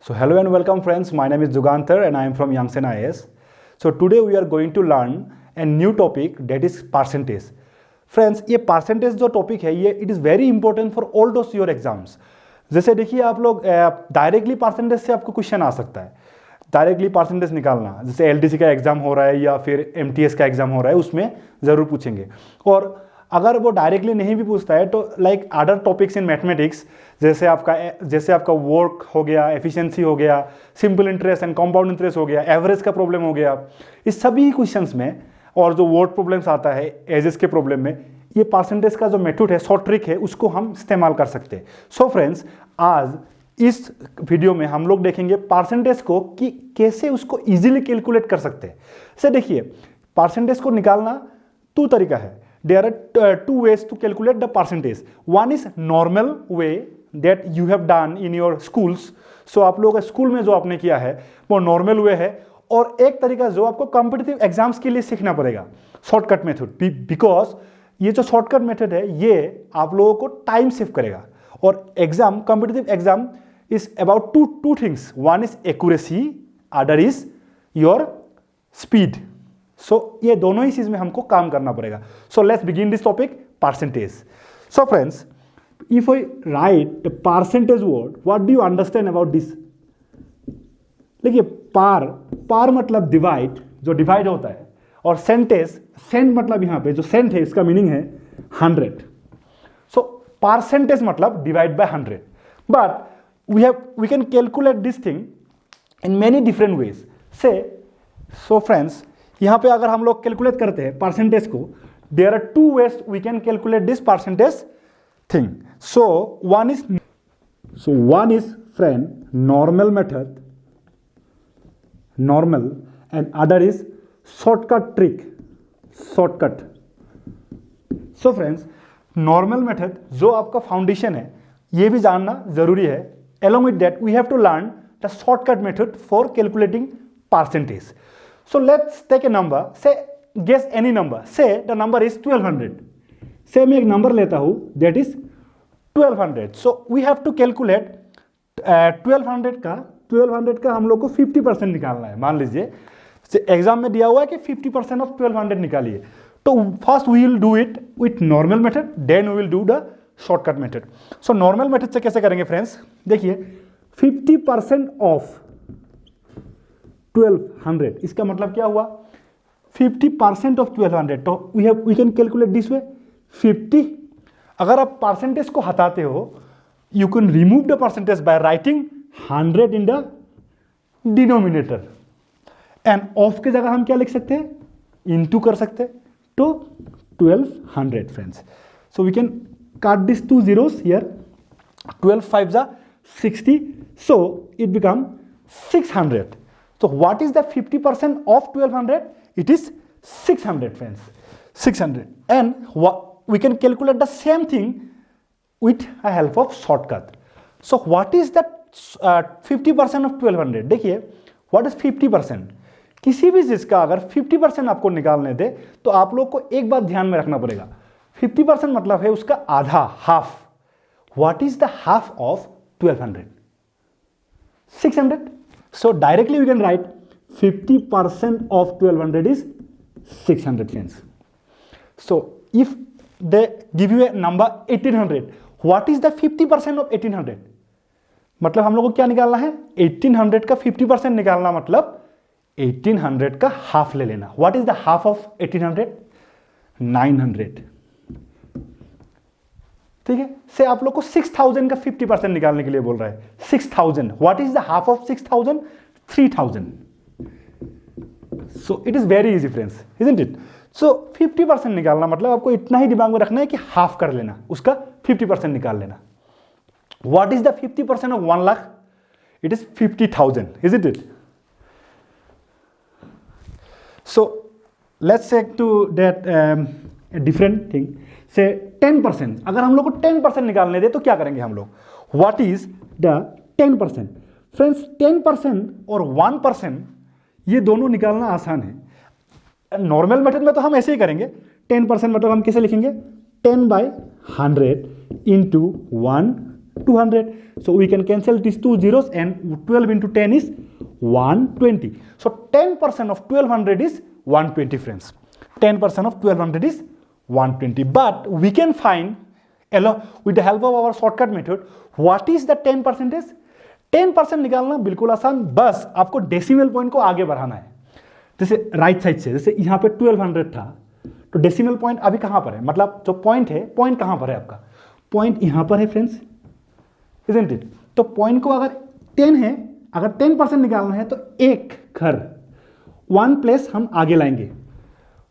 So hello and welcome friends, my name is Jugantar and I am from Yangsen IAS. So today we are going to learn a new topic that is percentage. Friends, ये percentage जो topic है ये it is very important for all those your exams. जैसे देखिए आप लोग directly percentage से आपको क्वेश्चन आ सकता है, डायरेक्टली परसेंटेज निकालना, जैसे एलडीसी का एग्जाम हो रहा है या फिर एमटीएस का एग्जाम हो रहा है उसमें ज़रूर पूछेंगे। और अगर वो डायरेक्टली नहीं भी पूछता है तो like other topics in mathematics जैसे आपका वर्क हो गया, एफिशिएंसी हो गया, simple interest and compound interest हो गया, एवरेज का प्रॉब्लम हो गया, इस सभी क्वेश्चंस में और जो वर्ड प्रॉब्लम्स आता है एजेस के प्रॉब्लम में ये परसेंटेज का जो मेथड है, शॉर्ट ट्रिक है, उसको हम इस्तेमाल कर सकते हैं। सो फ्रेंड्स, आज इस वीडियो में हम लोग देखेंगे परसेंटेज को कि कैसे उसको इजीली कैलकुलेट कर सकते हैं। जैसे देखिए परसेंटेज को निकालना दो तरीका है। There are two ways to calculate the percentage. One is normal way that you have done in your schools. So आप लोगों का स्कूल में जो आपने किया है वो नॉर्मल वे है, और एक तरीका जो आपको कॉम्पिटिटिव एग्जाम्स के लिए सीखना पड़ेगा, शॉर्टकट मेथड। बिकॉज ये जो शॉर्टकट मेथड है ये आप लोगों को टाइम सेव करेगा। और exam, competitive exam is about two things. One is accuracy, other is your speed. So ये दोनों ही चीज में हमको काम करना पड़ेगा। So let's begin this topic, percentage. So friends, if I write the percentage word, what do you understand about this? देखिए पार मतलब डिवाइड, जो डिवाइड होता है, और सेंट मतलब यहां पे जो सेंट है इसका मीनिंग है 100। सो परसेंटेज मतलब divide by 100, but we can calculate this thing in many different ways से। सो फ्रेंड्स, यहां पे अगर हम लोग कैलकुलेट करते हैं परसेंटेज को, there are two ways we can calculate this percentage thing. So one is friend normal method, normal, and other is shortcut trick, shortcut. So friends, normal method जो आपका फाउंडेशन है ये भी जानना जरूरी है। along with that we have to learn the shortcut method for calculating percentage. So let's take a number, say guess any number, say the number is 1200. say मैं एक नंबर लेता हूं that is 1200. so we have to calculate 1200 का हम लोग को 50% निकालना है। मान लीजिए एग्जाम में दिया हुआ है कि 50% ऑफ 1200 निकालिए, तो first we will do it with normal method, then we will do the shortcut method. So normal method से कैसे करेंगे फ्रेंड्स? देखिए 50% ऑफ 1200, इसका मतलब क्या हुआ? 50% ऑफ 1200, तो we can calculate this way 50। अगर आप परसेंटेज को हटाते हो, you can remove the percentage by writing 100 in the denominator, and of के जगह हम क्या लिख सकते हैं? इनटू कर सकते हैं, तो 1200 friends. So we can cut these two zeros here, 12 5s are 60, so it become 600. So what is the 50% of 1200? It is 600 friends, 600. And we can calculate the same thing with a help of shortcut. So what is that 50% of 1200? देखिए what is 50%? किसी भी चीज का अगर 50% आपको निकालने दे तो आप लोग को एक बात ध्यान में रखना पड़ेगा, 50% मतलब है उसका आधा, half. What is the half of 1200? 600। So directly we can write 50% of 1200 is 600 friends. So if they give you a number 1800, what is the 50% of 1800? मतलब हम लोग को क्या निकालना है? 1800 का 50% निकालना, मतलब 1800 का हाफ ले लेना। What is the half of 1800? 900। ठीक है, से आप लोग को 6000 का 50% निकालने के लिए बोल रहा है। 6000, what is the half of 6000? 3000। So it is very easy friends, isn't it? So 50% निकालना मतलब आपको इतना ही दिमाग में रखना है कि हाफ कर लेना, उसका 50% निकाल लेना। What is the 50% of 1 lakh? It is 50,000, isn't it? So let's take to that different thing, say 10%। अगर हम लोग को 10% निकालने दे तो क्या करेंगे हम लोग? What is the 10%? फ्रेंड्स 10% और 1% ये दोनों निकालना आसान है। नॉर्मल मेथड में तो हम ऐसे ही करेंगे। 10% मतलब हम कैसे लिखेंगे? 10/100 into 1 200। So we can cancel these two zeros and 12 into 10 is 120. So 10% of 1200 is 120 friends. 10% of 1200 is 120. But we can find with the help of our shortcut method what is the 10%. 10% निकालना बिल्कुल आसान, बस आपको decimal point को आगे बढ़ाना है। जैसे राइट साइड से, जैसे यहाँ पे 1200 था तो डेसिमल पॉइंट अभी कहाँ पर है, मतलब जो पॉइंट है, पॉइंट कहाँ पर है आपका, पॉइंट यहाँ पर है फ्रेंड्स, इजंट इट। तो पॉइंट को अगर 10 है, अगर 10% निकालना है तो एक घर 1 प्लेस हम आगे लाएंगे।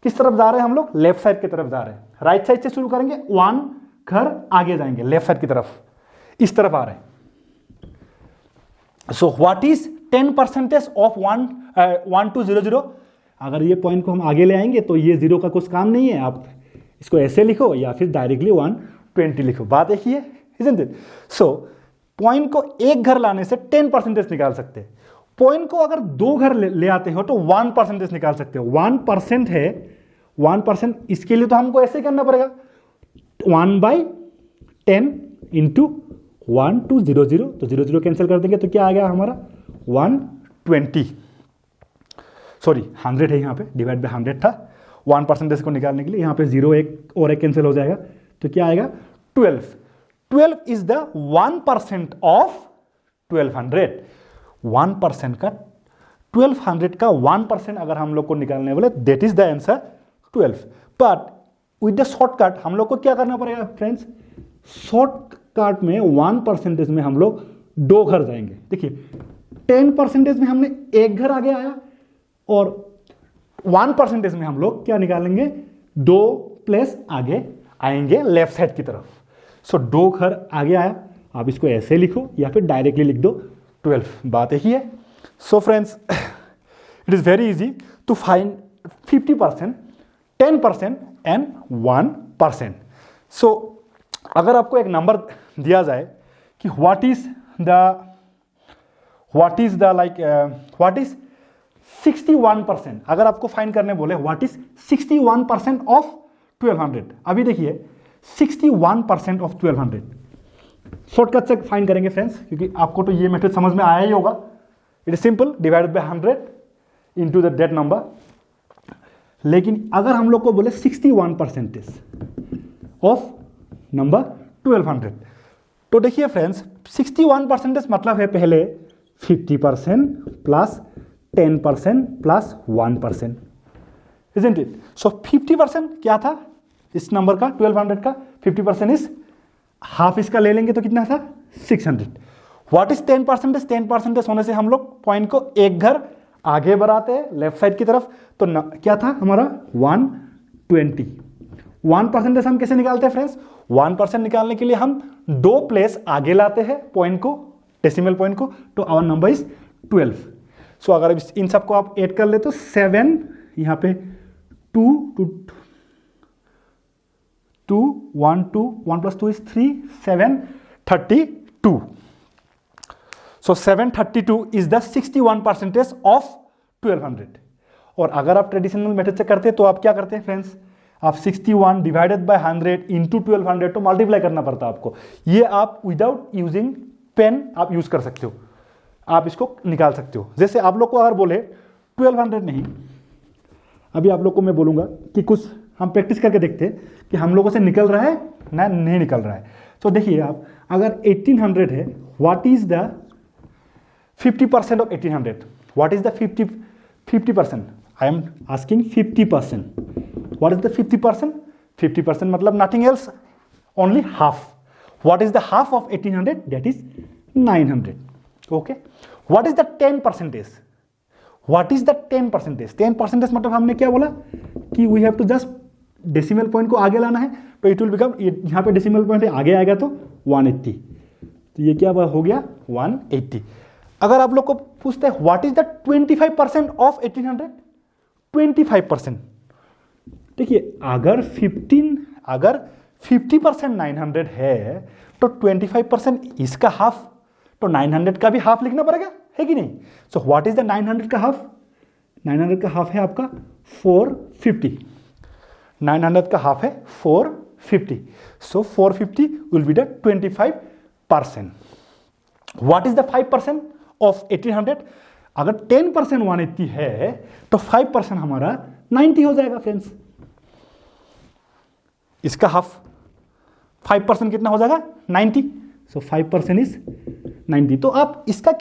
किस तरफ जा रहे हैं हम लोग, लेफ्ट साइड की तरफ जा रहे हैं। राइट साइड से शुरू करेंगे, 1 घर आगे जाएंगे लेफ्ट साइड की तरफ, इस तरफ आ रहे हैं। So what is 10% of 1200। अगर ये पॉइंट को हम आगे ले आएंगे तो ये जीरो का कुछ काम नहीं है, आप इसको ऐसे लिखो या फिर डायरेक्टली 120 लिखो, बात एक ही है, इजंट इट। सो पॉइंट को एक घर लाने से 10% निकाल सकते हैं। पॉइंट को अगर 2 घर ले आते हो तो 1% निकाल सकते हो। 1% है, 1%, इसके लिए तो हमको ऐसे करना पड़ेगा, 1/10 इंटू 1200, तो 00 कैंसिल कर देंगे तो क्या आ गया हमारा 120, सॉरी 100 है यहाँ पे, डिवाइड बाय 100 था। 1% को निकालने के लिए यहाँ पे 0 एक और एक कैंसिल हो जाएगा तो क्या आएगा 12। 12 इज द 1% ऑफ 1200। 1% का 1200 का 1% अगर हम लोग को निकालने बोले, that is the answer 12। But with the shortcut हम लोग को क्या करना पड़ेगा फ्रेंड्स, शॉर्टकट में 1% में हम लोग 2 घर जाएंगे। देखिए 10% में हमने एक घर आगे आया और 1% में हम लोग क्या निकालेंगे, 2 प्लेस आगे आएंगे लेफ्ट साइड की तरफ। सो 2 घर आगे आया, आप इसको ऐसे लिखो या फिर डायरेक्टली लिख दो 12, बात यही है। So friends it is very easy to find 50%, 10% and 1%। सो अगर आपको एक नंबर दिया जाए कि व्हाट इज 61%, अगर आपको फाइंड करने बोले व्हाट इज 61% ऑफ 1200, अभी देखिए 61% ऑफ 1200 शॉर्टकट से फाइंड करेंगे फ्रेंड्स, क्योंकि आपको तो ये मेथड समझ में आया ही होगा। It is simple, divided by 100 into the that number. लेकिन अगर हम लोग को बोले 61% ऑफ नंबर 1200, तो देखिए फ्रेंड्स 61% मतलब है पहले 50% plus 10% plus 1%, isn't it. So 50% क्या था इस नंबर का, 1200 का 50% इज हाफ, इसका ले लेंगे तो कितना था 600। What is 10%? 10% होने से हम लोग पॉइंट को एक घर आगे बढ़ाते हैं लेफ्ट साइड की तरफ, तो क्या था हमारा 120। 1% हम कैसे निकालते हैं फ्रेंड्स, 1% निकालने के लिए हम 2 प्लेस आगे लाते हैं पॉइंट को, डेसिमल पॉइंट को, तो आवर नंबर इज 12। सो अगर इन सबको आप ऐड कर ले तो 7, यहाँ पे 1 plus 2 is 3, 732. So 732 is the 61% of 1200। और अगर आप ट्रेडिशनल मेथड से करते तो आप क्या करते हैं फ्रेंड्स, आप 61 डिवाइडेड बाय 100 इंटू 1200 तो मल्टीप्लाई करना पड़ता आपको। ये आप विदाउट यूजिंग पेन आप यूज कर सकते हो, आप इसको निकाल सकते हो। जैसे आप लोग को अगर बोले 1200 नहीं, अभी आप लोग को मैं बोलूंगा कि कुछ हम प्रैक्टिस करके देखते हैं कि हम लोगों से निकल रहा है ना नहीं निकल रहा है। तो देखिए आप अगर 1800 है, what is the 50% of 1800? What is the 50%? I am asking 50%। What is the 50%? 50% मतलब nothing else, only half. What is the half of 1800? That is 900। Okay, what is the 10%? What is the 10%? 10% मतलब हमने क्या बोला कि we have to just decimal point को आगे लाना है, तो इट विल बिकम, यहाँ पे डेसिमल पॉइंट आगे आएगा तो 180, तो ये क्या हो गया 180। अगर आप लोग को पूछते हैं व्हाट इज द 25% ऑफ 1800? 25%, देखिए अगर 50% 900 है तो 25% इसका हाफ, तो 900 का भी हाफ लिखना पड़ेगा, है कि नहीं? सो व्हाट इज द 900 का हाफ? 900 का हाफ है आपका 450। 900 का हाफ है 450। सो 450 will be the 25%। What is the 5% of 1800? अगर 10% 180 है तो 5% हमारा 90 हो जाएगा फ्रेंड्स। इसका हाफ 5% कितना हो जाएगा? 90। सो 5% इज 90। तो आप इसका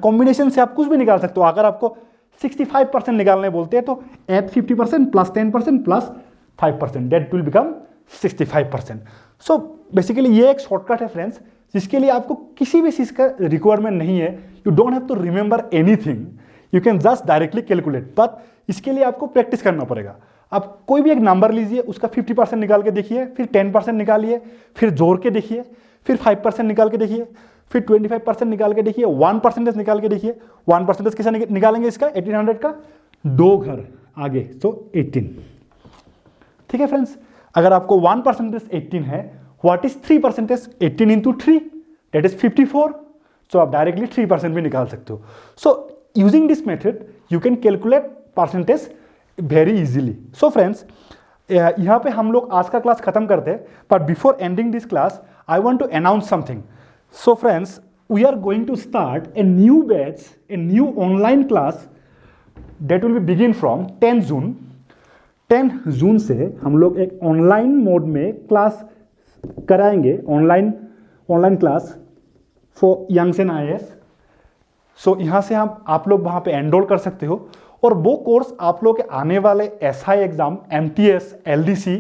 कॉम्बिनेशन से आप कुछ भी निकाल सकते हो। अगर आपको 65% निकालने बोलते हैं तो add 50% plus 10% plus 5%, that will become 65%। So basically ये एक शॉर्टकट है फ्रेंड्स, जिसके लिए आपको किसी भी चीज का रिक्वायरमेंट नहीं है। You don't have to remember anything, you can just directly calculate. But इसके लिए आपको प्रैक्टिस करना पड़ेगा। आप कोई भी एक नंबर लीजिए, उसका 50% निकाल के देखिए, फिर 10% निकालिए, फिर जोड़ के देखिए, फिर 5% निकाल के देखिए, फिर 25% निकाल के देखिए, 1% निकाल के देखिए। 1% कैसे निकालेंगे इसका? 1800 का 2 घर आगे, तो 18। ठीक है फ्रेंड्स, अगर आपको 1% 18 है, what is 3%? 18 into 3 that is 54। सो आप डायरेक्टली 3% भी निकाल सकते हो। So using this method you can calculate percentage very easily. So friends, यहाँ पे हम लोग आज का क्लास खत्म करते हैं, but before ending this class I want to announce something. So friends, we are going to start a new batch, a new online class that will be begin from 10 June। 10 जून से हम लोग एक online mode में class कराएंगे, online class for यंगसन IAS। सो यहाँ से आप लोग वहाँ पे एनरोल कर सकते हो, और वो कोर्स आप लोग के आने वाले SI exam, MTS, LDC,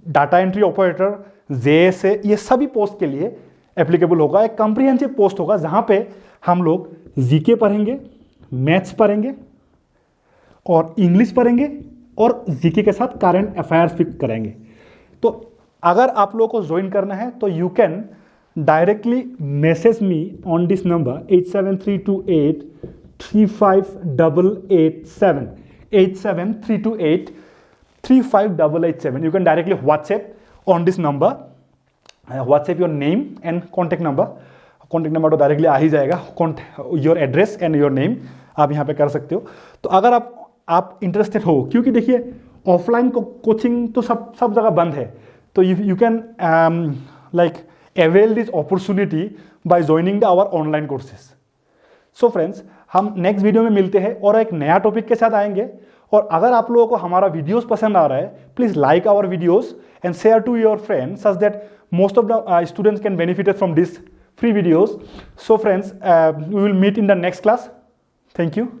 data entry operator, JSA, ये सभी पोस्ट के लिए एप्लीकेबल होगा। एक कॉम्प्रिहेंसिव पोस्ट होगा जहां पे हम लोग जीके पढ़ेंगे, मैथ्स पढ़ेंगे और इंग्लिश पढ़ेंगे, और जीके के साथ करंट अफेयर्स भी करेंगे। तो अगर आप लोगों को ज्वाइन करना है तो you can directly message me on this number 8732835887, 8732835887। you can directly WhatsApp on this number, WhatsApp your name and contact number तो डायरेक्टली आ ही जाएगा। Your address and your name आप यहाँ पे कर सकते हो। तो अगर आप इंटरेस्टेड हो, क्योंकि देखिए ऑफलाइन कोचिंग तो सब जगह बंद है, तो you can like avail this opportunity by joining our online courses. So friends, हम नेक्स्ट वीडियो में मिलते हैं और एक नया टॉपिक के साथ आएंगे। और अगर आप लोगों को हमारा वीडियोस पसंद आ रहा है, please like our videos and share to your friends such that most of the students can benefit from this free videos. So friends, we will meet in the next class. Thank you.